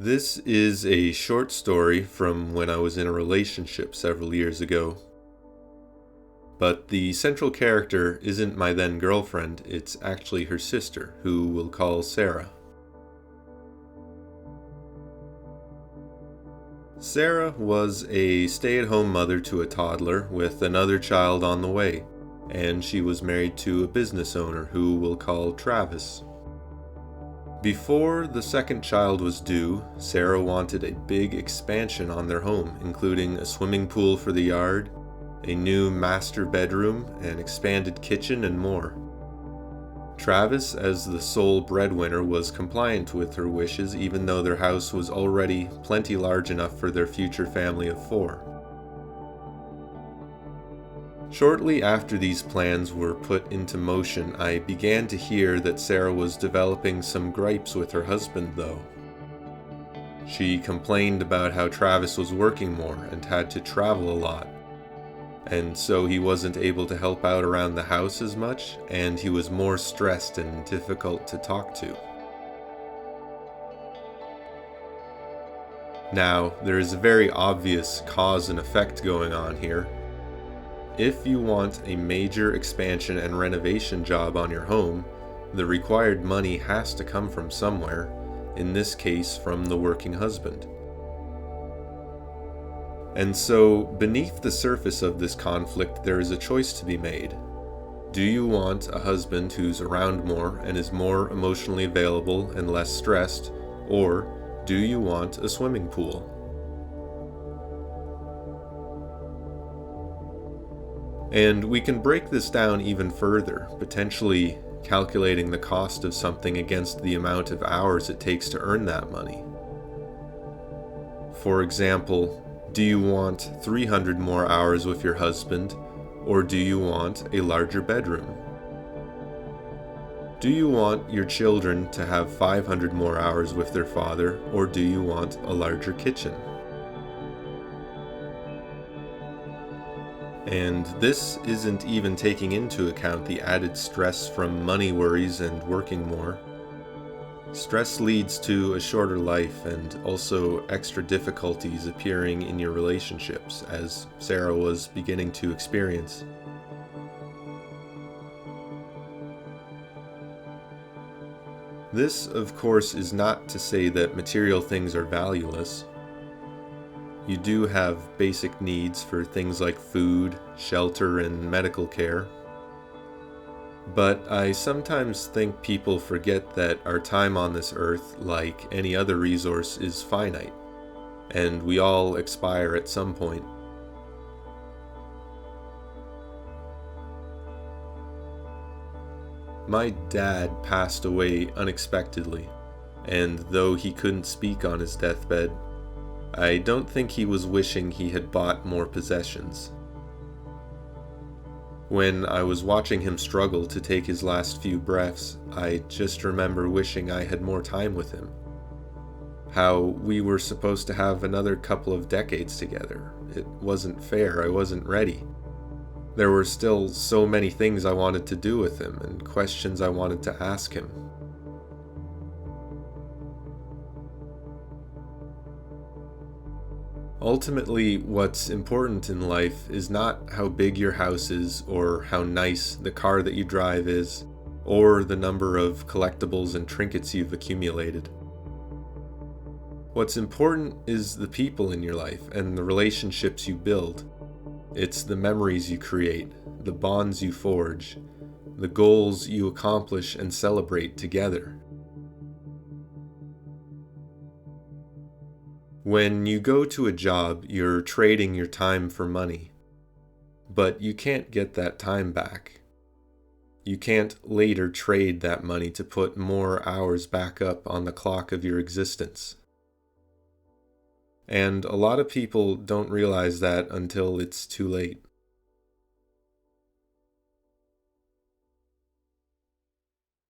This is a short story from when I was in a relationship several years ago. But the central character isn't my then girlfriend, it's actually her sister, who we'll call Sarah. Sarah was a stay-at-home mother to a toddler with another child on the way, and she was married to a business owner who we'll call Travis. Before the second child was due, Sarah wanted a big expansion on their home, including a swimming pool for the yard, a new master bedroom, an expanded kitchen, and more. Travis, as the sole breadwinner, was compliant with her wishes, even though their house was already plenty large enough for their future family of 4. Shortly after these plans were put into motion, I began to hear that Sarah was developing some gripes with her husband, though. She complained about how Travis was working more and had to travel a lot, and so he wasn't able to help out around the house as much, and he was more stressed and difficult to talk to. Now, there is a very obvious cause and effect going on here. If you want a major expansion and renovation job on your home, the required money has to come from somewhere, in this case from the working husband. And so, beneath the surface of this conflict, there is a choice to be made. Do you want a husband who's around more and is more emotionally available and less stressed, or do you want a swimming pool? And we can break this down even further, potentially calculating the cost of something against the amount of hours it takes to earn that money. For example, do you want 300 more hours with your husband, or do you want a larger bedroom? Do you want your children to have 500 more hours with their father, or do you want a larger kitchen? And this isn't even taking into account the added stress from money worries and working more. Stress leads to a shorter life and also extra difficulties appearing in your relationships, as Sarah was beginning to experience. This, of course, is not to say that material things are valueless. You do have basic needs for things like food, shelter, and medical care. But I sometimes think people forget that our time on this earth, like any other resource, is finite, and we all expire at some point. My dad passed away unexpectedly, and though he couldn't speak on his deathbed, I don't think he was wishing he had bought more possessions. When I was watching him struggle to take his last few breaths, I just remember wishing I had more time with him. How we were supposed to have another couple of decades together. It wasn't fair, I wasn't ready. There were still so many things I wanted to do with him and questions I wanted to ask him. Ultimately, what's important in life is not how big your house is, or how nice the car that you drive is, or the number of collectibles and trinkets you've accumulated. What's important is the people in your life and the relationships you build. It's the memories you create, the bonds you forge, the goals you accomplish and celebrate together. When you go to a job, you're trading your time for money. But you can't get that time back. You can't later trade that money to put more hours back up on the clock of your existence. And a lot of people don't realize that until it's too late.